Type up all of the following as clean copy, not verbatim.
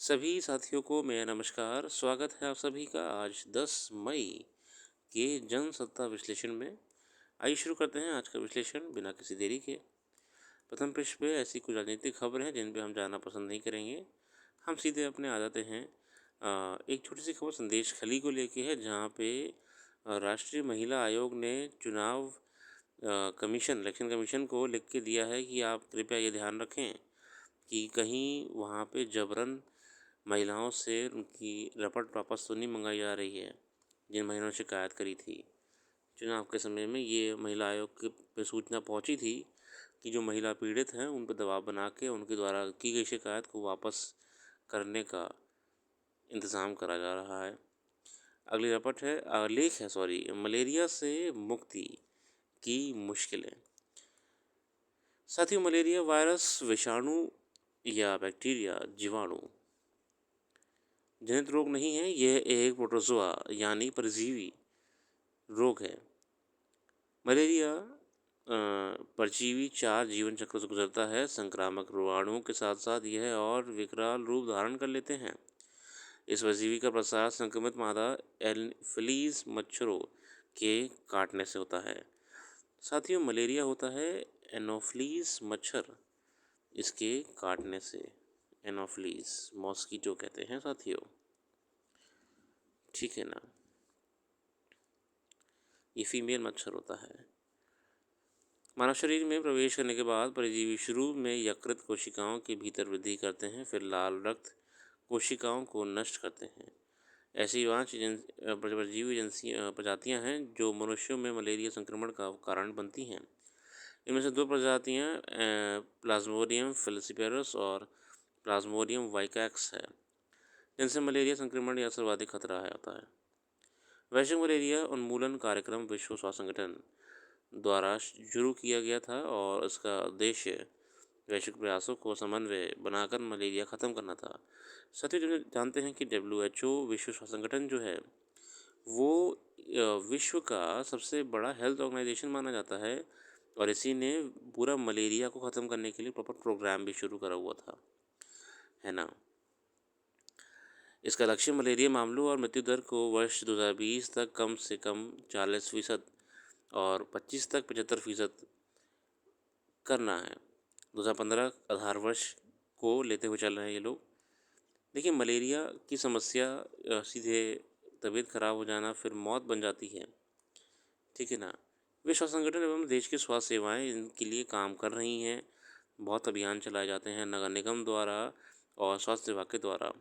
सभी साथियों को मेरा नमस्कार। स्वागत है आप सभी का आज 10 मई के जनसत्ता विश्लेषण में। आइए शुरू करते हैं आज का विश्लेषण बिना किसी देरी के। प्रथम पृष्ठ पे ऐसी कुछ राजनीतिक खबरें हैं जिन पे हम जानना पसंद नहीं करेंगे। हम सीधे अपने आ जाते हैं। एक छोटी सी खबर संदेश खली को लेके है, जहाँ पे राष्ट्रीय महिला आयोग ने चुनाव इलेक्शन कमीशन को लिख के दिया है कि आप कृपया ये ध्यान रखें कि कहीं वहाँ पे जबरन महिलाओं से उनकी रपट वापस तो नहीं मंगाई जा रही है, जिन महिलाओं ने शिकायत करी थी। चुनाव के समय में ये महिला आयोग के पे सूचना पहुंची थी कि जो महिला पीड़ित हैं उन पर दबाव बना के उनके द्वारा की गई शिकायत को वापस करने का इंतज़ाम करा जा रहा है। अगली रपट है लेख है सॉरी मलेरिया से मुक्ति की मुश्किलें। साथियों, मलेरिया वायरस, विषाणु या बैक्टीरिया जीवाणु जनित रोग नहीं है। यह एक प्रोटोजोआ यानी परजीवी रोग है। मलेरिया परजीवी 4 जीवन चक्र से गुजरता है। संक्रामक रोगाणुओं के साथ साथ यह और विकराल रूप धारण कर लेते हैं। इस परजीवी का प्रसार संक्रमित मादा एनोफिलीज मच्छरों के काटने से होता है। साथियों, मलेरिया होता है एनोफिलीज मच्छर इसके काटने से। एनोफिलीज मॉस्किटो कहते हैं साथियों, ठीक है ना। ये फीमेल मच्छर होता है। मानव शरीर में प्रवेश करने के बाद परजीवी शुरू में यकृत कोशिकाओं के भीतर वृद्धि करते हैं, फिर लाल रक्त कोशिकाओं को नष्ट करते हैं। ऐसी 5 परजीवी प्रजातियां हैं जो मनुष्यों में मलेरिया संक्रमण का कारण बनती हैं। इनमें से 2 प्रजातियां प्लाज्मोडियम फेलिसिपेरस और प्लाज्मोडियम वाइकैक्स है, जिनसे मलेरिया संक्रमण या सर्वाधिक खतरा है होता है। वैश्विक मलेरिया उन्मूलन कार्यक्रम विश्व स्वास्थ्य संगठन द्वारा शुरू किया गया था और इसका उद्देश्य वैश्विक प्रयासों को समन्वय बनाकर मलेरिया ख़त्म करना था। साथियों, जो जानते हैं कि WHO विश्व स्वास्थ्य संगठन जो है वो विश्व का सबसे बड़ा हेल्थ ऑर्गेनाइजेशन माना जाता है, और इसी ने पूरा मलेरिया को ख़त्म करने के लिए प्रॉपर प्रोग्राम भी शुरू करा हुआ था, है ना। इसका लक्ष्य मलेरिया मामलों और मृत्यु दर को वर्ष 2020 तक कम से कम 40% और 25 तक 75% करना है। 2015 आधार वर्ष को लेते हुए चल रहे हैं ये लोग। देखिए, मलेरिया की समस्या सीधे तबीयत खराब हो जाना फिर मौत बन जाती है, ठीक है ना। विश्व स्वास्थ्य संगठन एवं देश की स्वास्थ्य सेवाएं इनके लिए काम कर रही हैं। बहुत अभियान चलाए जाते हैं नगर निगम द्वारा और स्वास्थ्य विभाग के द्वारा।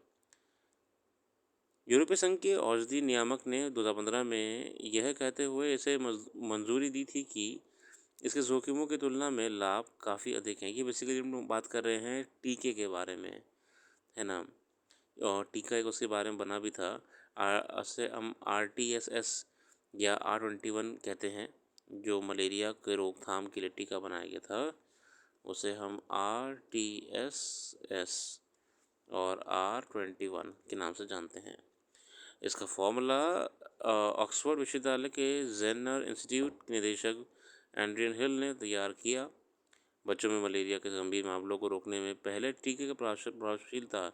यूरोपीय संघ के औषधि नियामक ने 2015 में यह कहते हुए इसे मंजूरी दी थी कि इसके जोखिमों की तुलना में लाभ काफ़ी अधिक हैं। ये बेसिकली हम लोग बात कर रहे हैं टीके के बारे में, है ना। और टीका एक उसके बारे में बना भी था। उसे हम RTS या R21 कहते हैं, जो मलेरिया के रोकथाम के लिए टीका बनाया गया था। उसे हम RTS और R21 के नाम से जानते हैं। इसका फॉर्मूला ऑक्सफोर्ड विश्वविद्यालय के जेनर इंस्टीट्यूट के निदेशक एंड्रियन हिल ने तैयार किया। बच्चों में मलेरिया के गंभीर मामलों को रोकने में पहले टीके की प्रभावशीलता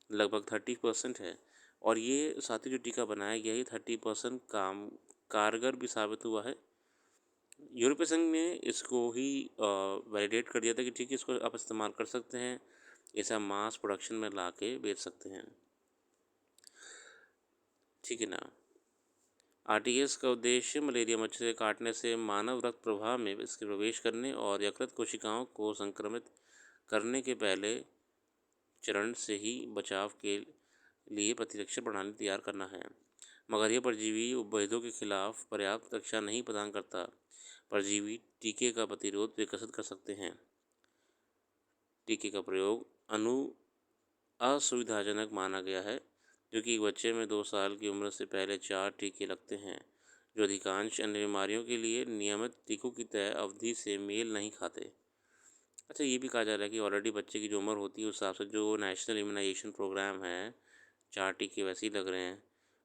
लगभग 30% है, और ये साथ ही जो टीका बनाया गया है 30% काम कारगर भी साबित हुआ है। यूरोपीय संघ ने इसको ही वैलिडेट कर दिया था कि ठीक है, इसको आप इस्तेमाल कर सकते हैं, इसे आप मास प्रोडक्शन में ला के बेच सकते हैं, ठीक है ना। RTS का उद्देश्य मलेरिया मच्छर के काटने से मानव रक्त प्रवाह में इसके प्रवेश करने और यकृत कोशिकाओं को संक्रमित करने के पहले चरण से ही बचाव के लिए प्रतिरक्षा प्रणाली तैयार करना है। मगर यह परजीवी उपभेदों के खिलाफ पर्याप्त रक्षा नहीं प्रदान करता। परजीवी टीके का प्रतिरोध विकसित कर सकते हैं। टीके का प्रयोग असुविधाजनक माना गया है, क्योंकि एक बच्चे में 2 साल की उम्र से पहले 4 टीके लगते हैं, जो अधिकांश अन्य बीमारियों के लिए नियमित टीकों की तय अवधि से मेल नहीं खाते। अच्छा, ये भी कहा जा रहा है कि ऑलरेडी बच्चे की जो उम्र होती है उस हिसाब से जो नेशनल इम्यूनाइजेशन प्रोग्राम है, 4 टीके वैसे ही लग रहे हैं,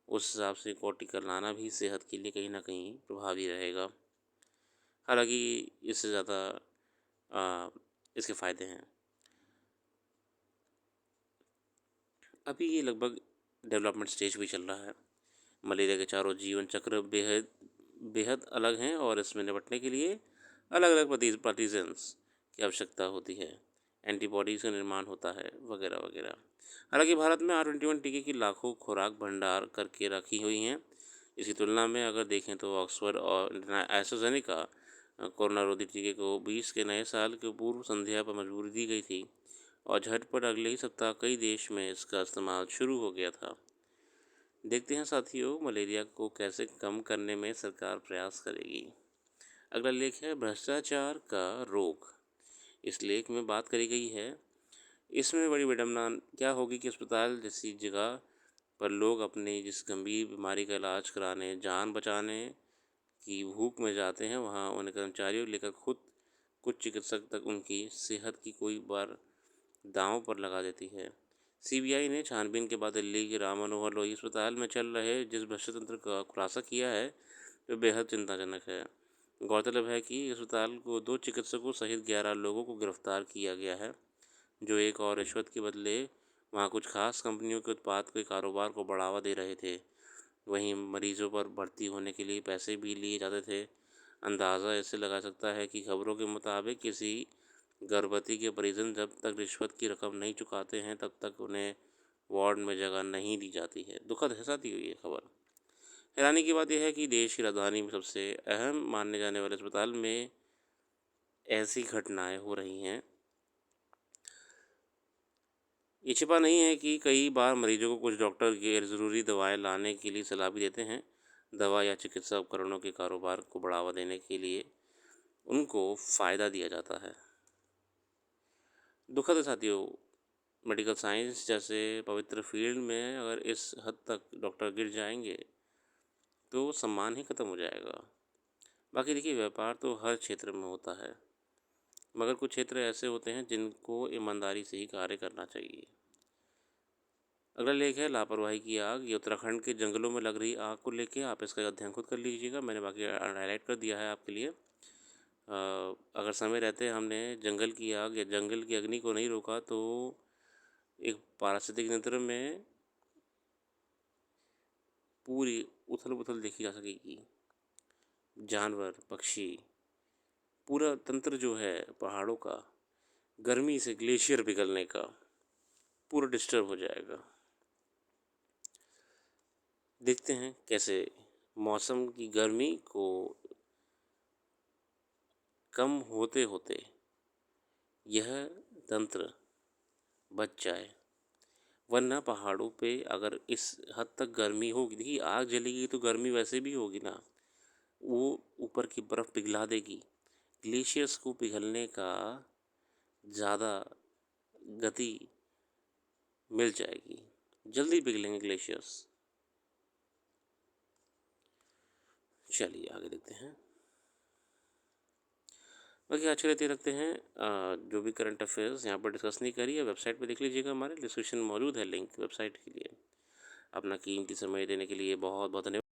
उस हिसाब से एक और टीका लाना भी सेहत के लिए कहीं ना कहीं प्रभावी रहेगा। हालांकि इससे ज़्यादा इसके फ़ायदे हैं। अभी ये लगभग डेवलपमेंट स्टेज भी चल रहा है। मलेरिया के चारों जीवन चक्र बेहद बेहद अलग हैं और इसमें निपटने के लिए अलग अलग पैथोजेंस की आवश्यकता होती है, एंटीबॉडीज़ का निर्माण होता है वगैरह वगैरह। हालांकि भारत में R21 टीके की लाखों खुराक भंडार करके रखी हुई हैं। इसकी तुलना में अगर देखें तो ऑक्सफर्ड और एस्ट्राजेनेका कोरोना रोधी टीके को 20 के नए साल के पूर्व संध्या पर मंजूरी दी गई थी और झटपट अगले ही सप्ताह कई देश में इसका इस्तेमाल शुरू हो गया था। देखते हैं साथियों, मलेरिया को कैसे कम करने में सरकार प्रयास करेगी। अगला लेख है भ्रष्टाचार का रोग। इस लेख में बात करी गई है, इसमें बड़ी विडम्बना क्या होगी कि अस्पताल जैसी जगह पर लोग अपनी जिस गंभीर बीमारी का इलाज कराने, जान बचाने की भूख में जाते हैं, वहाँ उन कर्मचारियों को लेकर खुद कुछ चिकित्सक तक उनकी सेहत की कोई बार दांव पर लगा देती है। सीबीआई ने छानबीन के बाद दिल्ली के राम मनोहर लोहिया अस्पताल में चल रहे जिस भ्रष्टाचार का खुलासा किया है वो बेहद चिंताजनक है। गौरतलब है कि अस्पताल को 2 चिकित्सकों सहित 11 लोगों को गिरफ्तार किया गया है, जो एक और रिश्वत के बदले वहाँ कुछ खास कंपनियों के उत्पाद के कारोबार को बढ़ावा दे रहे थे। वहीं मरीजों पर भर्ती होने के लिए पैसे भी लिए जाते थे। अंदाज़ा इससे लगा सकता है कि खबरों के मुताबिक किसी गर्भवती के परिजन जब तक रिश्वत की रकम नहीं चुकाते हैं तब तक उन्हें वार्ड में जगह नहीं दी जाती है। दुखद है साथियों ये खबर। हैरानी की बात यह है कि देश की राजधानी में सबसे अहम मानने जाने वाले अस्पताल में ऐसी घटनाएं हो रही हैं। ये छिपा नहीं है कि कई बार मरीजों को कुछ डॉक्टर गैर ज़रूरी दवाएं लाने के लिए सलाह भी देते हैं। दवा या चिकित्सा उपकरणों के कारोबार को बढ़ावा देने के लिए उनको फ़ायदा दिया जाता है। दुखद है साथियों, मेडिकल साइंस जैसे पवित्र फील्ड में अगर इस हद तक डॉक्टर गिर जाएंगे तो सम्मान ही ख़त्म हो जाएगा। बाकी देखिए, व्यापार तो हर क्षेत्र में होता है, मगर कुछ क्षेत्र ऐसे होते हैं जिनको ईमानदारी से ही कार्य करना चाहिए। अगला लेख है लापरवाही की आग। ये उत्तराखंड के जंगलों में लग रही आग को लेके आप इसका अध्ययन खुद कर लीजिएगा, मैंने बाकी हाईलाइट कर दिया है आपके लिए। अगर समय रहते हमने जंगल की आग या जंगल की अग्नि को नहीं रोका तो एक पारिस्थितिक तंत्र में पूरी उथल पुथल देखी जा सकेगी। जानवर, पक्षी, पूरा तंत्र जो है पहाड़ों का, गर्मी से ग्लेशियर पिघलने का, पूरा डिस्टर्ब हो जाएगा। देखते हैं कैसे मौसम की गर्मी को कम होते होते यह तंत्र बच जाए, वरना पहाड़ों पे अगर इस हद तक गर्मी होगी, देखिए आग जलेगी तो गर्मी वैसे भी होगी ना, वो ऊपर की बर्फ़ पिघला देगी। ग्लेशियर्स को पिघलने का ज़्यादा गति मिल जाएगी, जल्दी पिघलेंगे ग्लेशियर्स। चलिए आगे देखते हैं। बाकी आज के लिए इतना रखते हैं। जो भी करंट अफेयर्स यहाँ पर डिस्कस नहीं करिए, वेबसाइट पे देख लीजिएगा, हमारे डिस्क्रिप्शन मौजूद है लिंक वेबसाइट के लिए। अपना कीमती समय देने के लिए बहुत बहुत धन्यवाद।